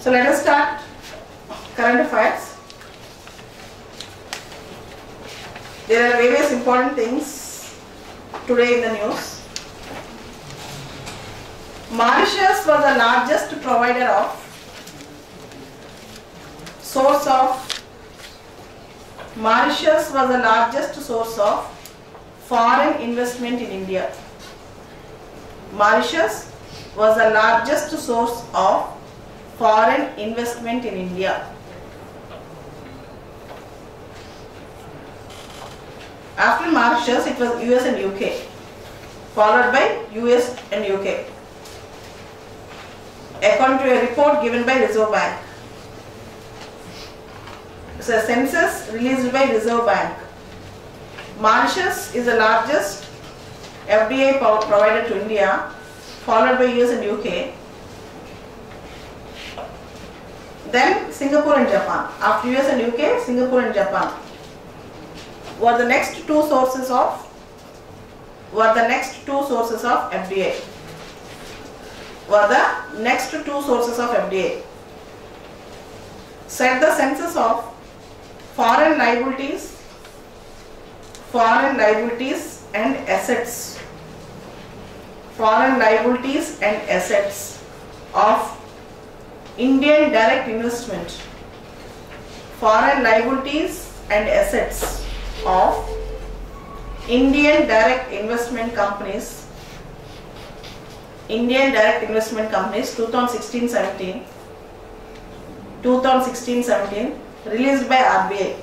So let us start current affairs. There are various important things today in the news. Mauritius was the largest provider of Mauritius was the largest source of foreign investment in India. Mauritius was the largest source of foreign investment in India. After Mauritius, it was US and UK, followed by US and UK, according to a report given by Reserve Bank. It's a census released by Reserve Bank. Mauritius is the largest FDI provider to India, followed by US and UK. Then Singapore and Japan. After US and UK, Singapore and Japan were the next two sources of FDI. Set the census of foreign liabilities and assets. Foreign liabilities and assets of Indian direct investment. Foreign liabilities and assets of Indian direct investment companies. 2016-17 released by RBI.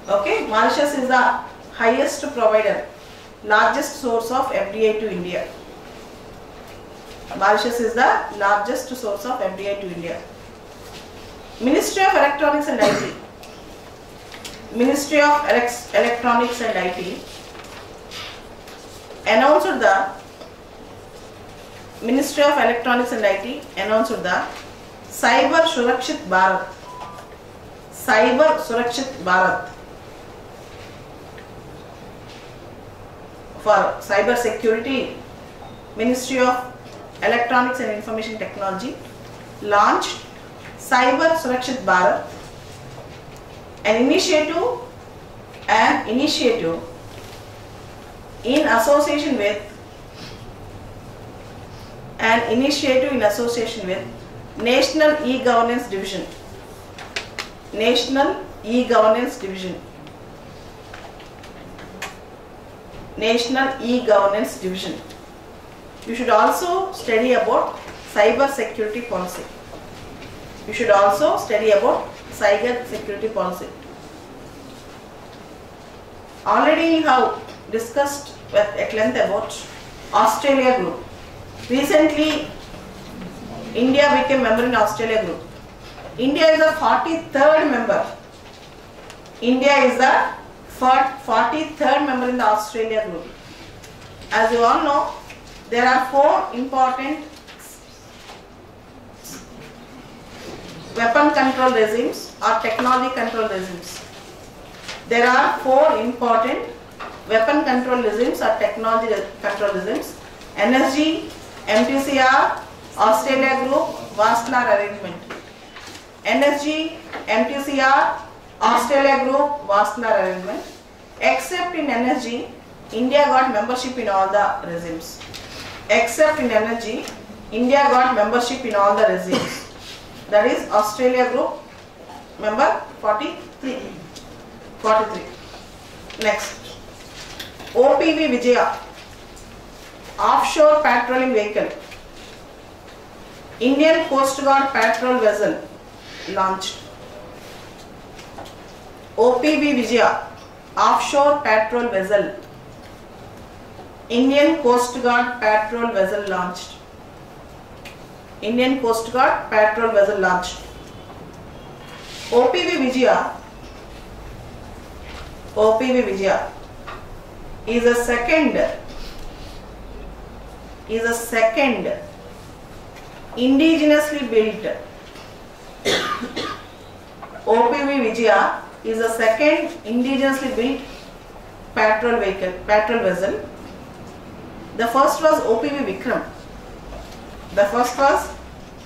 Okay, Mauritius is the highest provider, largest source of FDI to India. Mauritius is the largest source of FDI to India. Ministry of Electronics and IT. Ministry of Electronics and IT announced the Cyber Surakshit Bharat for cyber security. Ministry of Electronics and Information Technology launched Cyber Surakshit Bharat, an initiative in association with National E-Governance Division. You should also study about cyber security policy. Already we have discussed at length about Australia Group. Recently, India became member in Australia Group. India is the 43rd member. In the Australia Group. As you all know, there are 4 important weapon control regimes or technology control regimes. There are 4 important weapon control regimes or technology control regimes: NSG, MTCR, Australia Group, Wassenaar Arrangement. NSG, MTCR, Australia Group, Wassenaar Arrangement. Except in NSG, India got membership in all the regimes. That is Australia Group member 43. Next, OPV Vijaya, offshore patrolling vehicle. Indian Coast Guard patrol vessel launched. OPV Vijaya, offshore patrol vessel. Indian Coast Guard patrol vessel launched. OPV Vijaya is a second indigenously built. OPV Vijaya is the second indigenously built patrol vessel The first was OPV Vikram. The first was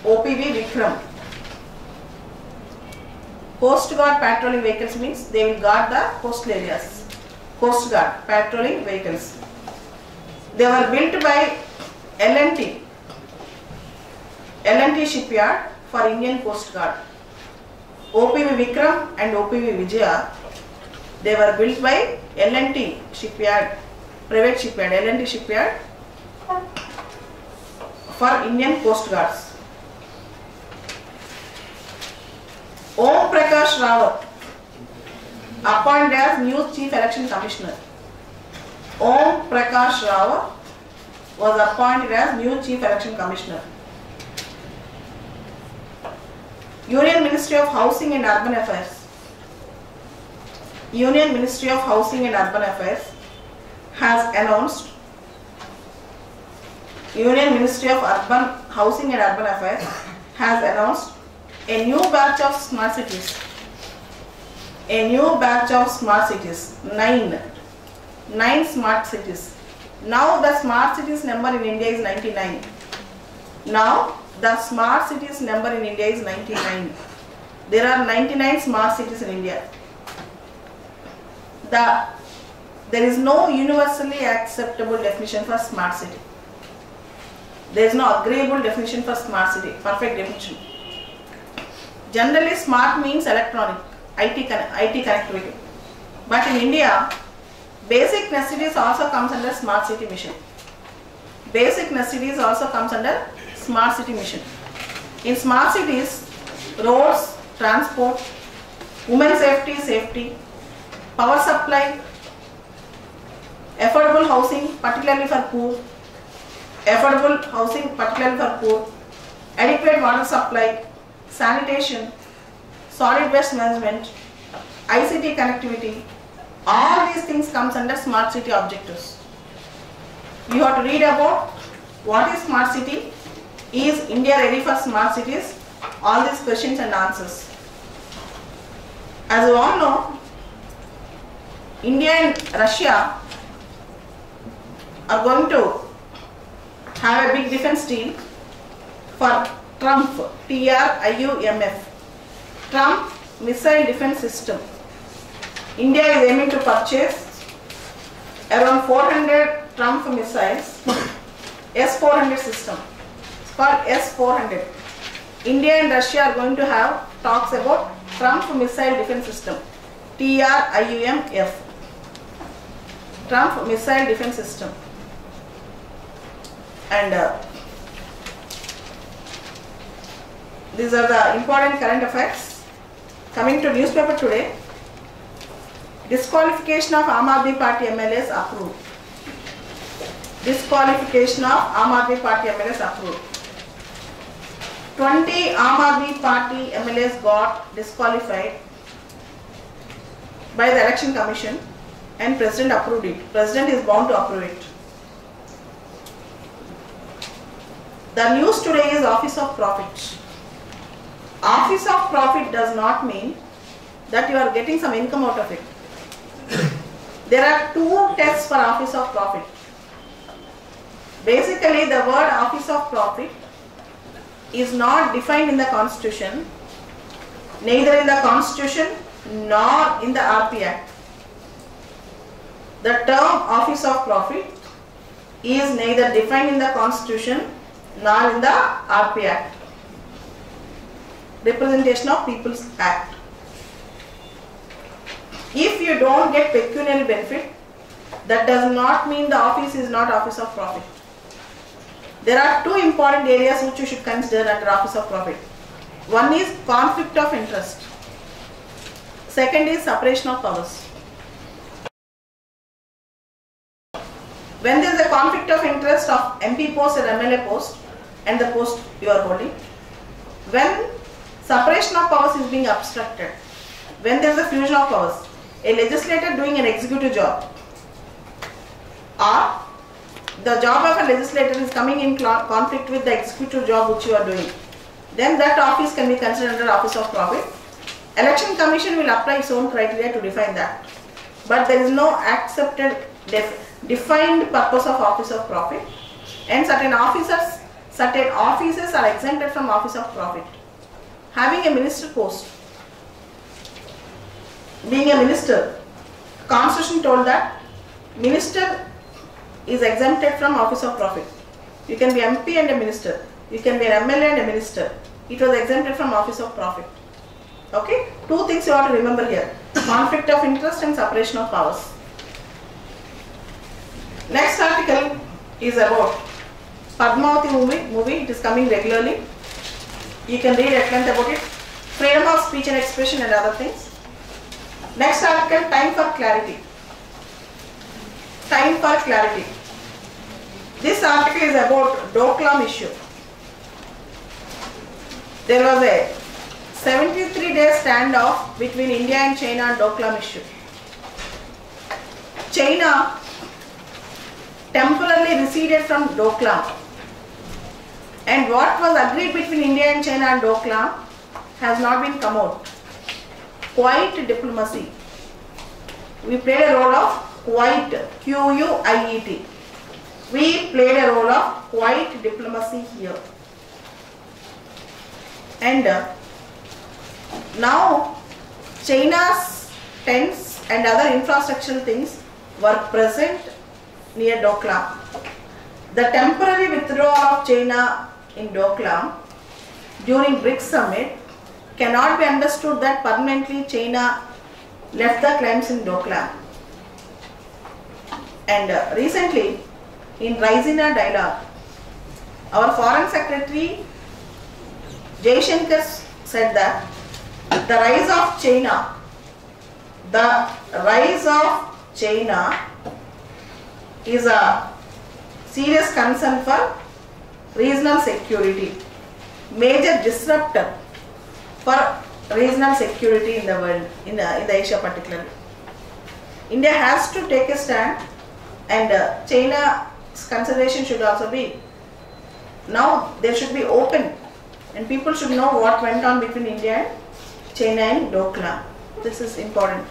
OPV Vikram. Coast Guard patrolling vehicles means they will guard the coastal areas. Coast Guard patrolling vehicles. They were built by L&T shipyard for Indian Coast Guard. OPV Vikram and OPV Vijaya, they were built by L&T shipyard, private shipyard, L&T shipyard for Indian Coast Guards. Om Prakash Rawat appointed as new Chief Election Commissioner. Om Prakash Rawat was appointed as new Chief Election Commissioner. Union Ministry of Housing and Urban Affairs. Union Ministry of Housing and Urban Affairs has announced. Union Ministry of Housing and Urban Affairs has announced a new batch of smart cities. A new batch of smart cities. 9 smart cities. Now the smart cities number in India is 99. Now the smart cities number in India is 99. There are 99 smart cities in India. There is no universally acceptable definition for smart city. There is no agreeable definition for smart city, perfect definition. Generally smart means electronic, IT connectivity. But in India, basic necessities also comes under smart city mission. Basic necessities also comes under smart city mission. In smart cities, roads, transport, women safety, power supply, affordable housing particularly for poor, adequate water supply, sanitation, solid waste management, ICT connectivity, all these things comes under smart city objectives. You have to read about what is smart city, is India ready for smart cities, all these questions and answers. As you all know, India and Russia are going to have a big defense deal for Trump, TRIUMF, Trump Missile Defense System. India is aiming to purchase around 400 Trump missiles, S-400 system. It's called S-400. India and Russia are going to have talks about Trump Missile Defense System, TRIUMF, Trump Missile Defense System. And these are the important current affairs. Coming to newspaper today, disqualification of Aam Aadmi Party MLAs approved. Disqualification of Aam Aadmi Party MLAs approved. 20 Aam Aadmi Party MLAs got disqualified by the Election Commission and President approved it. President is bound to approve it. The news today is Office of Profit. Office of Profit does not mean that you are getting some income out of it. There are two tests for Office of Profit. Basically, the word Office of Profit is not defined in the Constitution, neither in the Constitution nor in the RP Act. The term Office of Profit is neither defined in the Constitution nor in the RP Act, Representation of People's Act. If you don't get pecuniary benefit, that does not mean the office is not Office of Profit. There are two important areas which you should consider under Office of Profit. One is conflict of interest. Second is separation of powers. When there is a conflict of interest of MP post or MLA post and the post you are holding, when separation of powers is being obstructed, when there is a fusion of powers, a legislator doing an executive job or the job of a legislator is coming in conflict with the executive job which you are doing, then that office can be considered under Office of Profit. Election Commission will apply its own criteria to define that. But there is no accepted defined purpose of office of profit, and certain offices are exempted from office of profit. Having a minister post, being a minister, Constitution told that minister is exempted from office of profit. You can be MP and a minister. You can be an MLA and a minister. It was exempted from office of profit. Okay? Two things you have to remember here. Conflict of interest and separation of powers. Next article is about Padmavati movie. It is coming regularly. You can read at length about it. Freedom of speech and expression and other things. Next article, time for clarity. Time for clarity. This article is about Doklam issue. There was a 73-day standoff between India and China on Doklam issue. China temporarily receded from Doklam, and what was agreed between India and China on Doklam has not been come out. Quiet diplomacy. We played a role of quiet, Q-U-I-E-T. We played a role of quiet diplomacy here. And now China's tents and other infrastructural things were present near Doklam. The temporary withdrawal of China in Doklam during BRICS summit cannot be understood that permanently China left the claims in Doklam. And recently in Raisina dialogue, our foreign secretary Jaishankar said that the rise of China is a serious concern for regional security, major disruptor for regional security in the world, in the Asia particularly. India has to take a stand, and China's consideration should also be, now there should be open and people should know what went on between India and China and Doklam. This is important.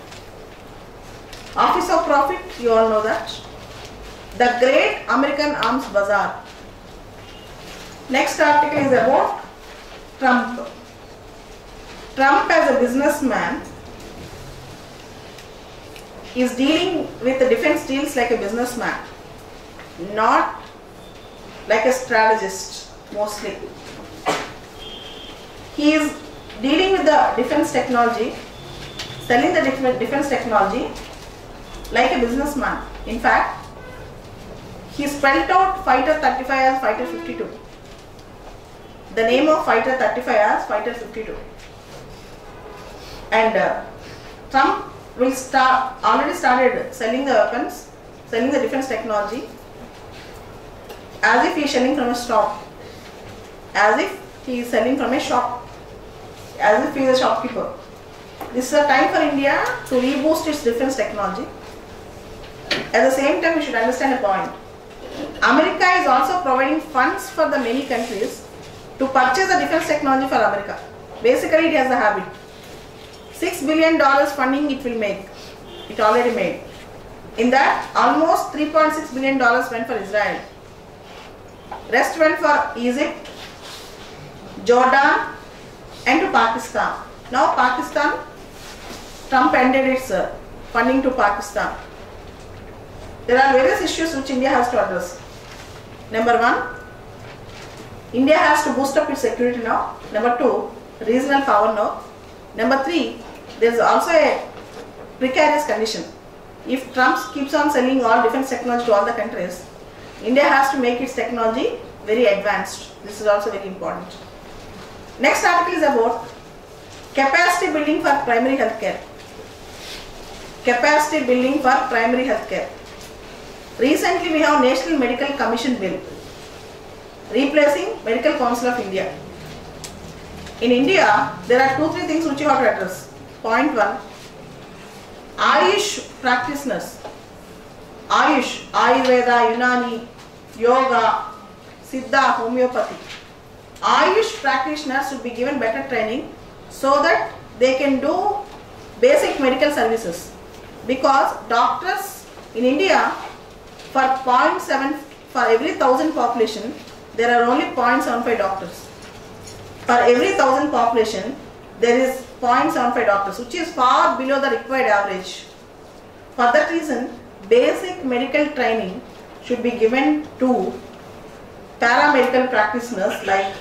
Office of profit, you all know that. The Great American Arms Bazaar. Next article is about Trump. Trump as a businessman is dealing with the defense deals like a businessman, not like a strategist mostly. He is dealing with the defense technology, selling the defense technology like a businessman. In fact, he spelled out Fighter 35 as Fighter 52. The name of Fighter 35 as Fighter 52. And Trump will already started selling the weapons, selling the defense technology as if he is selling from a shop, as if he is selling from a shop, as if he is a shopkeeper. This is a time for India to reboost its defense technology. At the same time, we should understand a point. America is also providing funds for the many countries to purchase the defense technology for America. Basically, it has a habit. $6 billion funding it will make. It already made. In that, almost $3.6 billion went for Israel. Rest went for Egypt, Jordan, and to Pakistan. Now Pakistan, Trump ended its funding to Pakistan. There are various issues which India has to address. Number one, India has to boost up its security now. Number two, regional power now. Number three, there is also a precarious condition. If Trump keeps on selling all defense technology to all the countries, India has to make its technology very advanced. This is also very important. Next article is about capacity building for primary health care. Capacity building for primary health care. Recently we have National Medical Commission Bill replacing Medical Council of India. In India, there are 2-3 things which you have to address. Point 1, Ayush practitioners. Ayush, Ayurveda, Unani, Yoga, Siddha, Homeopathy. Ayush practitioners should be given better training so that they can do basic medical services. Because doctors in India For 0.7, for every 1,000 population, there are only 0.75 doctors. For every 1,000 population, there is 0.75 doctors, which is far below the required average. For that reason, basic medical training should be given to paramedical practitioners like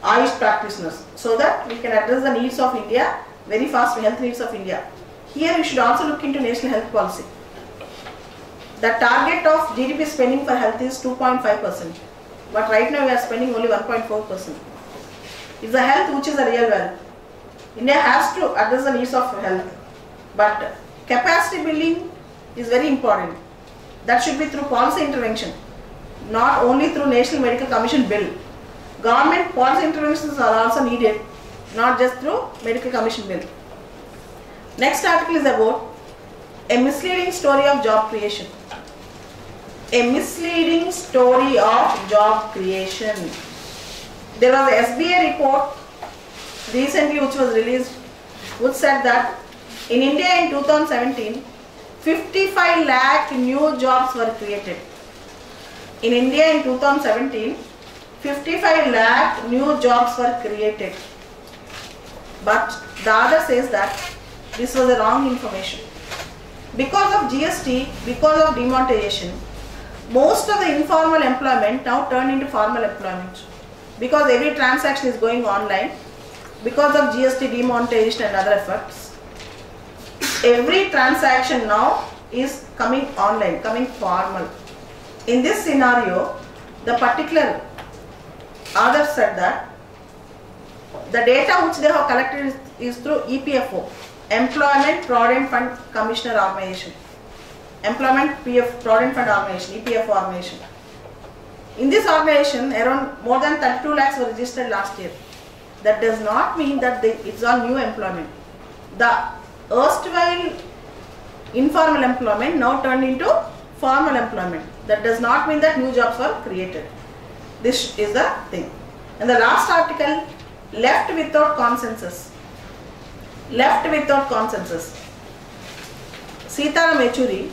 Ayush practitioners, so that we can address the needs of India very fast, health needs of India. Here we should also look into national health policy. The target of GDP spending for health is 2.5%, but right now we are spending only 1.4%. It's the health which is the real wealth. India has to address the needs of health, but capacity building is very important. That should be through policy intervention, not only through National Medical Commission bill. Government policy interventions are also needed, not just through Medical Commission bill. Next article is about a misleading story of job creation. A misleading story of job creation. There was a SBA report recently which was released, which said that in India in 2017, 55 lakh new jobs were created. In India in 2017, 55 lakh new jobs were created. But the other says that this was a wrong information. Because of GST, because of demonetization, most of the informal employment now turned into formal employment. Because every transaction is going online, because of GST demonetization and other effects, every transaction now is coming online, coming formal. In this scenario, the particular author said that the data which they have collected is through EPFO, Employment Provident Fund Commissioner Organization, Employment Provident Fund Organization, EPFO organization. In this organization, around more than 32 lakhs were registered last year. That does not mean that it's all new employment. The erstwhile informal employment now turned into formal employment. That does not mean that new jobs were created. This is the thing. And the last article, left without consensus. Left without consensus. Sitaram Yechury,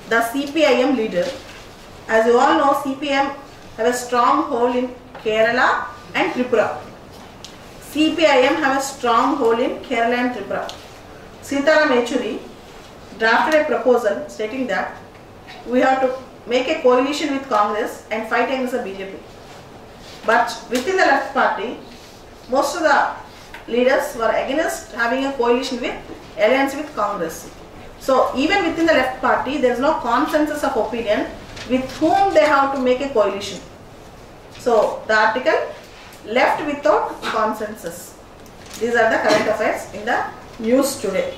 the CPIM leader, as you all know, CPM have a strong hold in Kerala and Tripura. CPIM have a strong hold in Kerala and Tripura. Sitaram Yechury drafted a proposal stating that we have to make a coalition with Congress and fight against the BJP. But within the left party, most of the leaders were against having a coalition with alliance with Congress. So even within the left party, there is no consensus of opinion with whom they have to make a coalition. So the article, left without consensus. These are the current affairs in the news today.